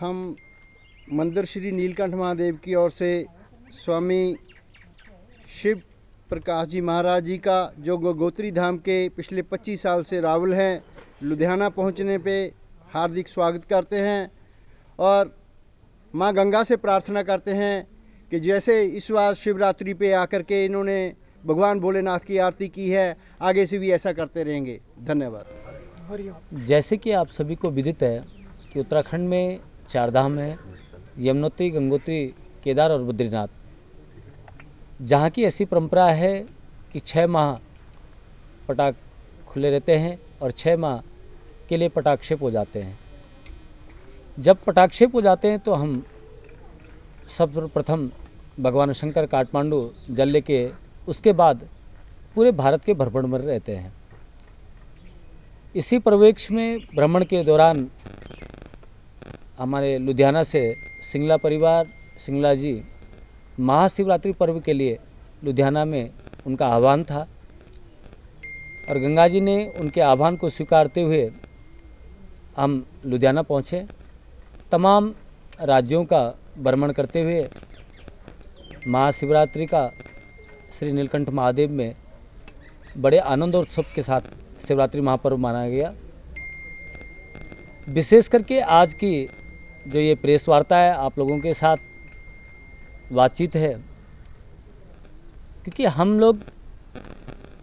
हम मंदिर श्री नीलकंठ महादेव की ओर से स्वामी शिव प्रकाश जी महाराज जी का जो गंगोत्री धाम के पिछले 25 साल से रावल हैं, लुधियाना पहुंचने पे हार्दिक स्वागत करते हैं और मां गंगा से प्रार्थना करते हैं कि जैसे इस बार शिवरात्रि पे आकर के इन्होंने भगवान भोलेनाथ की आरती की है, आगे से भी ऐसा करते रहेंगे। धन्यवाद। जैसे कि आप सभी को विदित है कि उत्तराखंड में 4 धाम है, यमुनोत्री, गंगोत्री, केदार और बद्रीनाथ, जहाँ की ऐसी परंपरा है कि 6 माह पटाख खुले रहते हैं और 6 माह के लिए पटाक्षेप हो जाते हैं। जब पटाक्षेप हो जाते हैं तो हम सर्वप्रथम भगवान शंकर काठमांडू जल लेके उसके बाद पूरे भारत के भ्रमण में रहते हैं। इसी परिवेश में भ्रमण के दौरान हमारे लुधियाना से सिंगला परिवार, सिंगला जी, महाशिवरात्रि पर्व के लिए लुधियाना में उनका आह्वान था और गंगा जी ने उनके आह्वान को स्वीकारते हुए हम लुधियाना पहुँचे। तमाम राज्यों का भ्रमण करते हुए महाशिवरात्रि का श्री नीलकंठ महादेव में बड़े आनंद और उत्सव के साथ शिवरात्रि महापर्व मनाया गया। विशेष करके आज की जो ये प्रेस वार्ता है, आप लोगों के साथ बातचीत है, क्योंकि हम लोग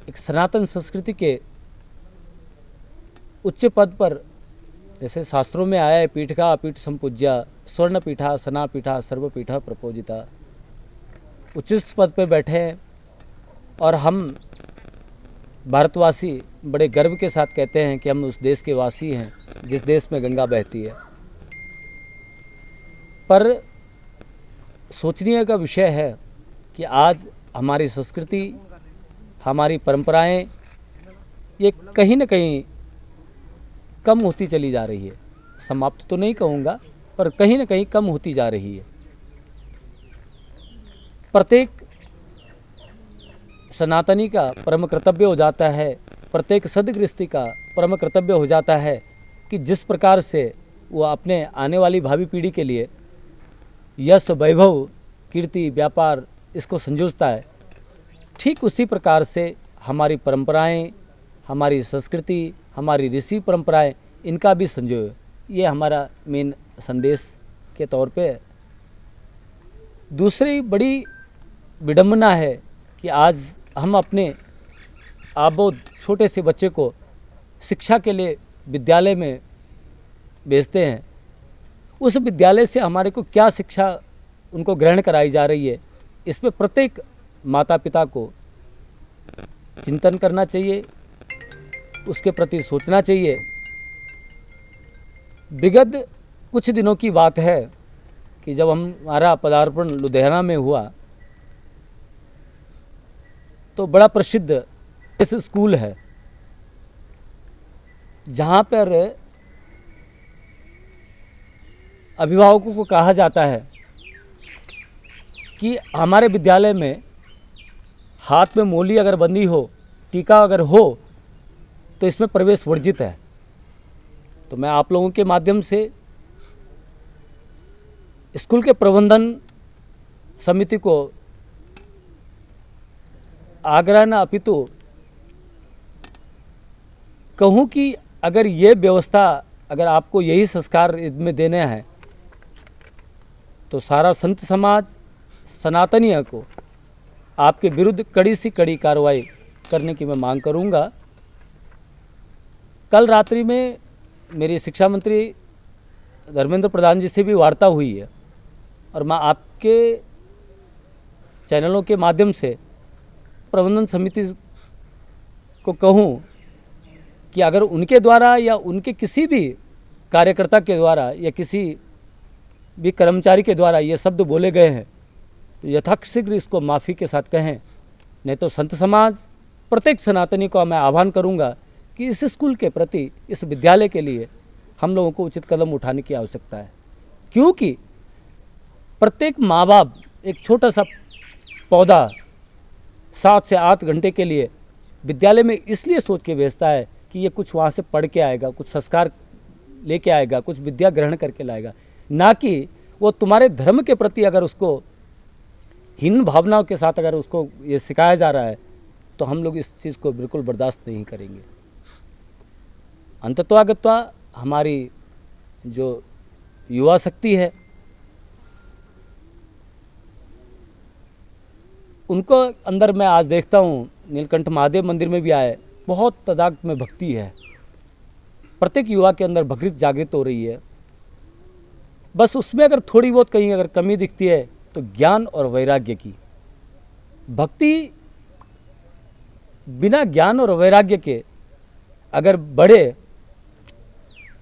एक सनातन संस्कृति के उच्च पद पर, जैसे शास्त्रों में आया है, पीठका अपीठ संपूज्या, स्वर्ण पीठा सना पीठा सर्वपीठा प्रपोजिता, उच्च पद पर बैठे हैं और हम भारतवासी बड़े गर्व के साथ कहते हैं कि हम उस देश के वासी हैं जिस देश में गंगा बहती है। पर सोचनीय का विषय है कि आज हमारी संस्कृति, हमारी परंपराएं ये कहीं न कहीं कम होती चली जा रही है। समाप्त तो नहीं कहूँगा, पर कहीं न कहीं कम होती जा रही है। प्रत्येक सनातनी का परम कर्तव्य हो जाता है, प्रत्येक सदगृहस्थी का परम कर्तव्य हो जाता है कि जिस प्रकार से वो अपने आने वाली भावी पीढ़ी के लिए यश, वैभव, कीर्ति, व्यापार इसको संजोता है, ठीक उसी प्रकार से हमारी परंपराएं, हमारी संस्कृति, हमारी ऋषि परंपराएं, इनका भी संजोए। ये हमारा मेन संदेश के तौर पे है। दूसरी बड़ी विडंबना है कि आज हम अपने आबोध छोटे से बच्चे को शिक्षा के लिए विद्यालय में भेजते हैं। उस विद्यालय से हमारे को क्या शिक्षा उनको ग्रहण कराई जा रही है, इस पे प्रत्येक माता पिता को चिंतन करना चाहिए, उसके प्रति सोचना चाहिए। विगत कुछ दिनों की बात है कि जब हमारा पदार्पण लुधियाना में हुआ तो बड़ा प्रसिद्ध इस स्कूल है जहाँ पर अभिभावकों को कहा जाता है कि हमारे विद्यालय में हाथ में मोली अगर बंधी हो, टीका अगर हो, तो इसमें प्रवेश वर्जित है। तो मैं आप लोगों के माध्यम से स्कूल के प्रबंधन समिति को आग्रह न अपितु कहूँ कि अगर ये व्यवस्था, अगर आपको यही संस्कार इसमें देने हैं तो सारा संत समाज, सनातनीय को आपके विरुद्ध कड़ी सी कड़ी कार्रवाई करने की मैं मांग करूँगा। कल रात्रि में मेरी शिक्षा मंत्री धर्मेंद्र प्रधान जी से भी वार्ता हुई है और मैं आपके चैनलों के माध्यम से प्रबंधन समिति को कहूँ कि अगर उनके द्वारा या उनके किसी भी कार्यकर्ता के द्वारा या किसी भी कर्मचारी के द्वारा ये शब्द बोले गए हैं तो यथाशीघ्र इसको माफ़ी के साथ कहें, नहीं तो संत समाज, प्रत्येक सनातनी को मैं आह्वान करूंगा कि इस स्कूल के प्रति, इस विद्यालय के लिए हम लोगों को उचित कदम उठाने की आवश्यकता है। क्योंकि प्रत्येक माँ बाप एक छोटा सा पौधा 7 से 8 घंटे के लिए विद्यालय में इसलिए सोच के भेजता है कि ये कुछ वहाँ से पढ़ के आएगा, कुछ संस्कार लेके आएगा, कुछ विद्या ग्रहण करके लाएगा। ना कि वो तुम्हारे धर्म के प्रति अगर उसको हीन भावनाओं के साथ अगर उसको ये सिखाया जा रहा है तो हम लोग इस चीज़ को बिल्कुल बर्दाश्त नहीं करेंगे। अंतत्वागत्वा हमारी जो युवा शक्ति है उनको अंदर मैं आज देखता हूँ, नीलकंठ महादेव मंदिर में भी आए, बहुत तादाद में भक्ति है, प्रत्येक युवा के अंदर भक्ति जागृत हो रही है। बस उसमें अगर थोड़ी बहुत कहीं अगर कमी दिखती है तो ज्ञान और वैराग्य की। भक्ति बिना ज्ञान और वैराग्य के अगर बढ़े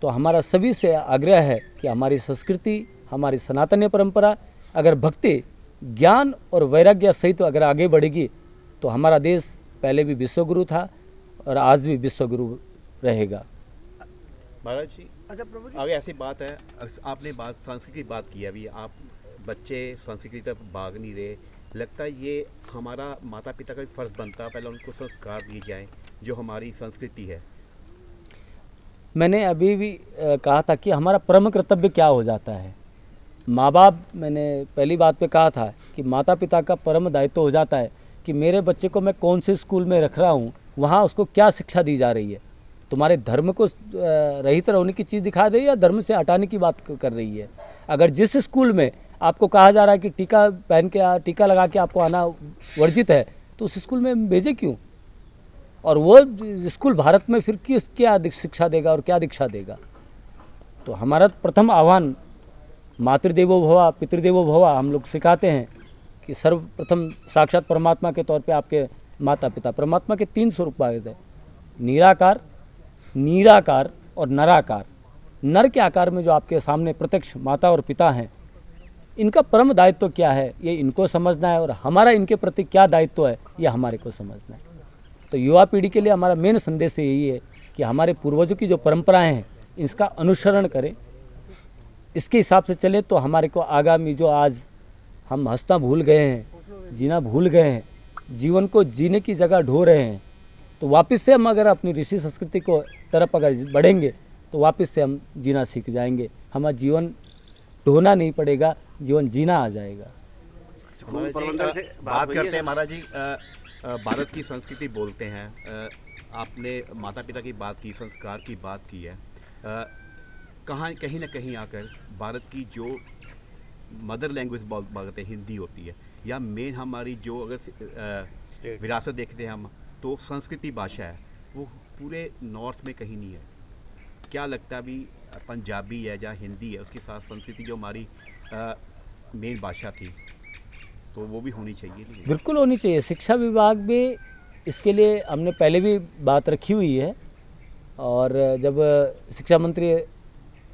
तो हमारा सभी से आग्रह है कि हमारी संस्कृति, हमारी सनातन परंपरा, अगर भक्ति ज्ञान और वैराग्य सहित अगर आगे बढ़ेगी तो हमारा देश पहले भी विश्वगुरु था और आज भी विश्वगुरु रहेगा। महाराज जी, आगे ऐसी बात है, आपने बात संस्कृति की बात की है, अभी आप बच्चे संस्कृति तक भाग नहीं रहे, लगता है ये हमारा माता पिता का भी फर्ज बनता है पहले उनको संस्कार दिए जाएं जो हमारी संस्कृति है। मैंने अभी भी कहा था कि हमारा परम कर्तव्य क्या हो जाता है। माँ बाप, मैंने पहली बात पे कहा था कि माता पिता का परम दायित्व हो जाता है कि मेरे बच्चे को मैं कौन से स्कूल में रख रहा हूँ, वहाँ उसको क्या शिक्षा दी जा रही है। तुम्हारे धर्म को रहित होने की चीज़ दिखा रही है या धर्म से हटाने की बात कर रही है। अगर जिस स्कूल में आपको कहा जा रहा है कि टीका पहन के, टीका लगा के आपको आना वर्जित है, तो उस स्कूल में भेजे क्यों? और वो स्कूल भारत में फिर किस क्या शिक्षा देगा और क्या दीक्षा देगा? तो हमारा प्रथम आह्वान मातृदेवो भव पितृदेवो भव हम लोग सिखाते हैं कि सर्वप्रथम साक्षात परमात्मा के तौर पे आपके माता पिता। परमात्मा के 3 स्वरूप आते हैं, निराकार, निराकार और नराकार। नर के आकार में जो आपके सामने प्रत्यक्ष माता और पिता हैं, इनका परम दायित्व क्या है ये इनको समझना है और हमारा इनके प्रति क्या दायित्व है ये हमारे को समझना है। तो युवा पीढ़ी के लिए हमारा मेन संदेश यही है कि हमारे पूर्वजों की जो परंपराएं हैं इसका अनुसरण करें, इसके हिसाब से चलें तो हमारे को आगामी जो आज हम हंसना भूल गए हैं, जीना भूल गए हैं, जीवन को जीने की जगह ढो रहे हैं, तो वापस से हम अगर अपनी ऋषि संस्कृति को तरफ अगर बढ़ेंगे तो वापस से हम जीना सीख जाएंगे। हमारा जीवन ढोना नहीं पड़ेगा, जीवन जीना आ जाएगा। बात करते हैं महाराज जी, भारत की संस्कृति बोलते हैं, आपने माता पिता की बात की, संस्कार की बात की है, कहीं ना कहीं आकर भारत की जो मदर लैंग्वेज बोलते हैं हिंदी होती है, या मेन हमारी जो अगर विरासत देखते हैं हम तो संस्कृति भाषा है, वो पूरे नॉर्थ में कहीं नहीं है। क्या लगता है अभी पंजाबी है या हिंदी है, उसके साथ संस्कृति जो हमारी मेन भाषा थी तो वो भी होनी चाहिए? बिल्कुल होनी चाहिए। शिक्षा विभाग में इसके लिए हमने पहले भी बात रखी हुई है और जब शिक्षा मंत्री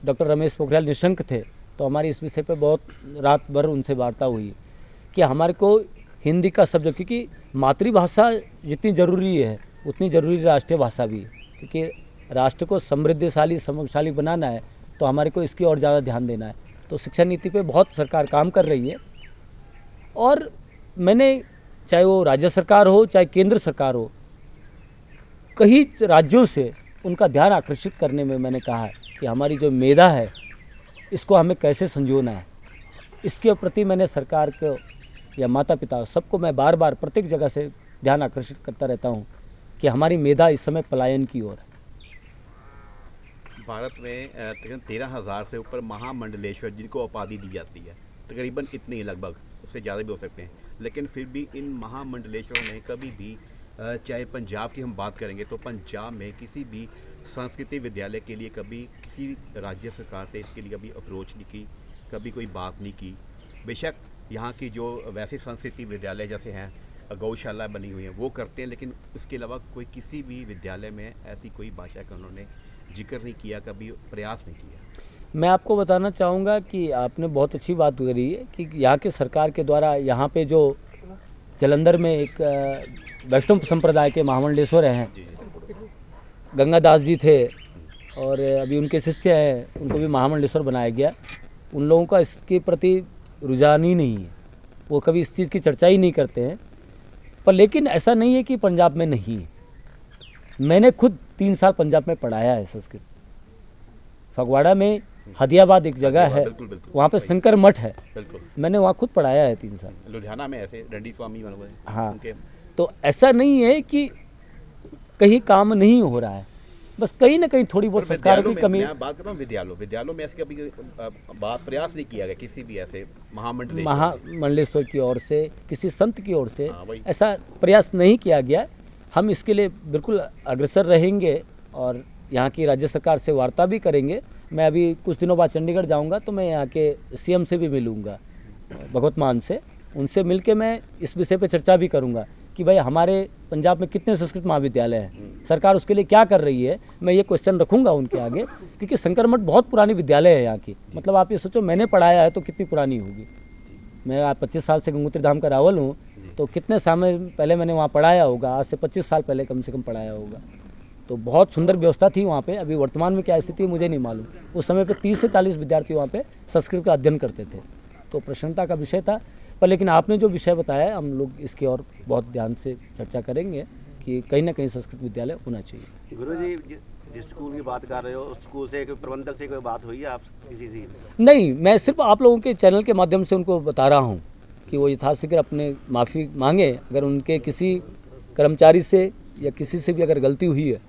डॉक्टर रमेश पोखरियाल निशंक थे तो हमारी इस विषय पे बहुत रात भर उनसे वार्ता हुई कि हमारे को हिंदी का सब्जेक्ट, क्योंकि मातृभाषा जितनी ज़रूरी है उतनी ज़रूरी राष्ट्रीय भाषा भी है, क्योंकि राष्ट्र को समृद्धशाली समृद्धशाली बनाना है तो हमारे को इसकी और ज़्यादा ध्यान देना है। तो शिक्षा नीति पे बहुत सरकार काम कर रही है और मैंने, चाहे वो राज्य सरकार हो चाहे केंद्र सरकार हो, कई राज्यों से उनका ध्यान आकर्षित करने में मैंने कहा है कि हमारी जो मेधा है इसको हमें कैसे संजोना है। इसके प्रति मैंने सरकार को या माता पिता सबको मैं बार बार प्रत्येक जगह से ध्यान आकर्षित करता रहता हूँ कि हमारी मेधा इस समय पलायन की ओर है। भारत में तकरीबन 13,000 से ऊपर महामंडलेश्वर जिनको उपाधि दी जाती है, तकरीबन इतने ही, लगभग उससे ज़्यादा भी हो सकते हैं, लेकिन फिर भी इन महामंडलेश्वरों ने कभी भी, चाहे पंजाब की हम बात करेंगे तो पंजाब में किसी भी संस्कृति विद्यालय के लिए कभी किसी राज्य सरकार से इसके लिए कभी अप्रोच नहीं की, कभी कोई बात नहीं की। बेशक यहाँ की जो वैसे संस्कृति विद्यालय जैसे हैं, गौशाला बनी हुई हैं, वो करते हैं, लेकिन उसके अलावा कोई किसी भी विद्यालय में ऐसी कोई भाषा का उन्होंने जिक्र नहीं किया, कभी प्रयास नहीं किया। मैं आपको बताना चाहूँगा कि आपने बहुत अच्छी बात करी है कि यहाँ के सरकार के द्वारा यहाँ पे जो जलंधर में एक वैष्णव संप्रदाय के महामंडलेश्वर हैं, गंगादास जी थे और अभी उनके शिष्य हैं, उनको भी महामंडलेश्वर बनाया गया। उन लोगों का इसके प्रति रुझान ही नहीं है, वो कभी इस चीज़ की चर्चा ही नहीं करते हैं। पर लेकिन ऐसा नहीं है कि पंजाब में नहीं है। मैंने खुद 3 साल पंजाब में पढ़ाया है संस्कृत। फगवाड़ा में हदियाबाद एक जगह है, बिल्कुल, बिल्कुल। वहाँ पे शंकर मठ है, बिल्कुल। मैंने वहाँ खुद पढ़ाया है 3 साल। लुधियाना में ऐसे डंडी स्वामी बने हुए हैं, हाँ, उनके तो ऐसा नहीं है कि कहीं काम नहीं हो रहा है, बस कहीं ना कहीं थोड़ी बहुत और संस्कारों की विद्यालयों कमी। में मैं बात कर रहा हूँ विद्यालयों में ऐसे कभी बात प्रयास नहीं किया गया किसी भी ऐसे महामंडलेश्वर महामंडलेश्वर की ओर से, किसी संत की ओर से हाँ, वही। ऐसा प्रयास नहीं किया गया। हम इसके लिए बिल्कुल अग्रसर रहेंगे और यहाँ की राज्य सरकार से वार्ता भी करेंगे। मैं अभी कुछ दिनों बाद चंडीगढ़ जाऊँगा तो मैं यहाँ के सीएम से भी मिलूँगा, भगवत मान से, उनसे मिल के मैं इस विषय पे चर्चा भी करूँगा कि भाई हमारे पंजाब में कितने संस्कृत महाविद्यालय हैं, सरकार उसके लिए क्या कर रही है। मैं ये क्वेश्चन रखूँगा उनके आगे, क्योंकि शंकर मठ बहुत पुरानी विद्यालय है यहाँ की। मतलब आप ये सोचो, मैंने पढ़ाया है तो कितनी पुरानी होगी। मैं आज 25 साल से गंगोत्री धाम का रावल हूँ, तो कितने समय पहले मैंने वहाँ पढ़ाया होगा, आज से 25 साल पहले कम से कम पढ़ाया होगा। तो बहुत सुंदर व्यवस्था थी वहाँ पे। अभी वर्तमान में क्या स्थिति है मुझे नहीं मालूम। उस समय पे 30 से 40 विद्यार्थी वहाँ पे संस्कृत का अध्ययन करते थे, तो प्रसन्नता का विषय था। पर लेकिन आपने जो विषय बताया, हम लोग इसकी और बहुत ध्यान से चर्चा करेंगे कि कहीं ना कहीं संस्कृत विद्यालय होना चाहिए। गुरुजी, जिस स्कूल की बात कर रहे हो, उस स्कूल से कोई प्रबंधक से कोई बात हुई है आप किसी से? नहीं, मैं सिर्फ आप लोगों के चैनल के माध्यम से उनको बता रहा हूँ कि वो यथाशीघ्र अपने माफ़ी मांगे। अगर उनके किसी कर्मचारी से या किसी से भी अगर गलती हुई है,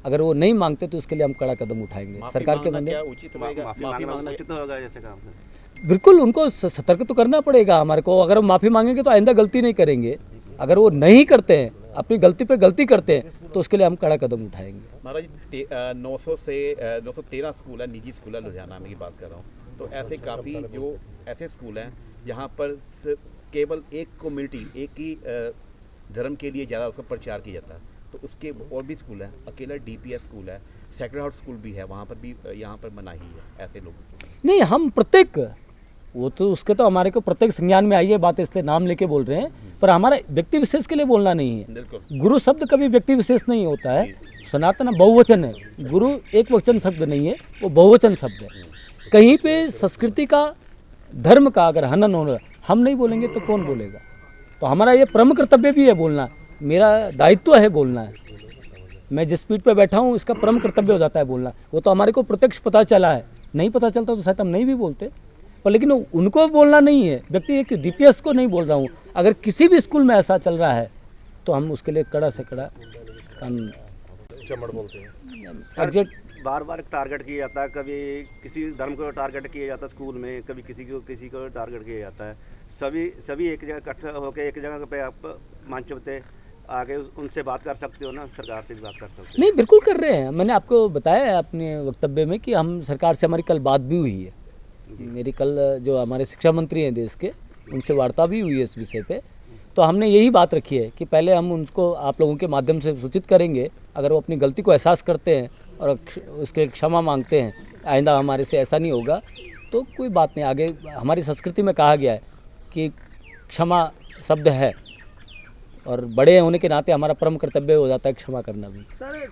अगर वो नहीं मांगते तो इसके लिए हम कड़ा कदम उठाएंगे सरकार के क्या माध्यम। उचित रहेगा? माफी मांगना उचित होगा जैसे काम है। बिल्कुल, उनको सतर्क तो करना पड़ेगा हमारे को। अगर हम माफ़ी मांगेंगे तो आइंदा गलती नहीं करेंगे। अगर वो नहीं करते हैं, अपनी गलती पे गलती करते हैं, तो उसके लिए हम कड़ा कदम उठाएंगे। महाराज 900 से 913 स्कूल है, निजी स्कूल है लुधियाना में की बात कर रहा हूँ। तो ऐसे काफ़ी जो ऐसे स्कूल हैं जहाँ पर केवल एक कम्युनिटी, एक ही धर्म के लिए ज़्यादा उसका प्रचार किया जाता है। तो उसके और भी स्कूल हैं, अकेला DPS स्कूल है, सेक्रेड हार्ट स्कूल भी है, वहाँ पर भी यहाँ पर मनाही है ऐसे लोग। नहीं, हम प्रत्येक, वो तो उसके तो हमारे को प्रत्येक संज्ञान में आई है बात, इसलिए नाम लेके बोल रहे हैं। पर हमारा व्यक्ति विशेष के लिए बोलना नहीं है। बिल्कुल। गुरु शब्द कभी व्यक्ति विशेष नहीं होता है। सनातन बहुवचन है, गुरु एक वचन शब्द नहीं है, वो बहुवचन शब्द है। कहीं पे संस्कृति का, धर्म का अगर हनन हो रहा, हम नहीं बोलेंगे तो कौन बोलेगा। तो हमारा ये परम कर्तव्य भी है बोलना, मेरा दायित्व है बोलना है। मैं जिस पीठ पे बैठा हूँ इसका परम कर्तव्य हो जाता है बोलना। वो तो हमारे को प्रत्यक्ष पता चला है, नहीं पता चलता तो शायद हम नहीं भी बोलते। पर लेकिन उनको बोलना नहीं है, व्यक्ति एक DPS को नहीं बोल रहा हूँ। अगर किसी भी स्कूल में ऐसा चल रहा है तो हम उसके लिए कड़ा से कड़ा कानून बोलते हैं। एग्जैक्ट। बार बार टारगेट किया जाता है, कभी किसी धर्म को टारगेट किया जाता है स्कूल में, कभी किसी को टारगेट किया जाता है। सभी एक जगह इकट्ठा होकर एक जगह पे आप मंच पे आगे उनसे बात कर सकते हो ना, सरकार से भी बात कर सकते हो। नहीं, बिल्कुल कर रहे हैं। मैंने आपको बताया है अपने वक्तव्य में कि हम सरकार से, हमारी कल बात भी हुई है। मेरी कल जो हमारे शिक्षा मंत्री हैं देश के, उनसे वार्ता भी हुई है इस विषय पे। तो हमने यही बात रखी है कि पहले हम उनको आप लोगों के माध्यम से सूचित करेंगे। अगर वो अपनी गलती को एहसास करते हैं और उसके क्षमा मांगते हैं, आइंदा हमारे से ऐसा नहीं होगा, तो कोई बात नहीं। आगे हमारी संस्कृति में कहा गया है कि क्षमा शब्द है, और बड़े होने के नाते हमारा परम कर्तव्य हो जाता है क्षमा करना भी। सर,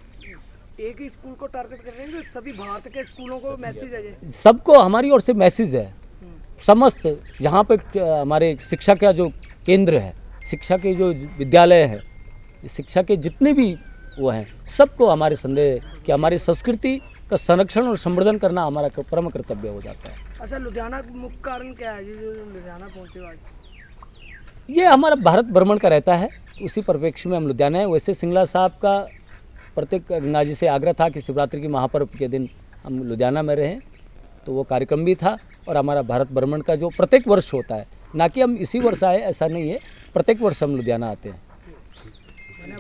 एक ही स्कूल को टारगेट कर रहे हैं, सभी भारत के स्कूलों को मैसेज है ये? सबको हमारी ओर से मैसेज है, समस्त जहाँ पे हमारे शिक्षा का जो केंद्र है, शिक्षा के जो विद्यालय है, शिक्षा के जितने भी वो हैं, सबको हमारे संदेह है कि हमारी संस्कृति का संरक्षण और संवर्धन करना हमारा परम कर्तव्य हो जाता है। अच्छा, लुधियाना का मुख्य कारण क्या है ये जो लुधियाना पहुँचे आज? ये हमारा भारत भ्रमण का रहता है, उसी परिप्रेक्ष्य में हम लुधियाना है। वैसे सिंगला साहब का प्रत्येक गंगा जी से आग्रह था कि शिवरात्रि की महापर्व के दिन हम लुधियाना में रहें, तो वो कार्यक्रम भी था। और हमारा भारत भ्रमण का जो प्रत्येक वर्ष होता है, ना कि हम इसी वर्ष आए, ऐसा नहीं है, प्रत्येक वर्ष हम लुधियाना आते हैं।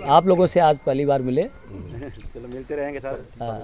आप लोगों से आज पहली बार मिले। चलो मिलते रहेंगे सर। हाँ।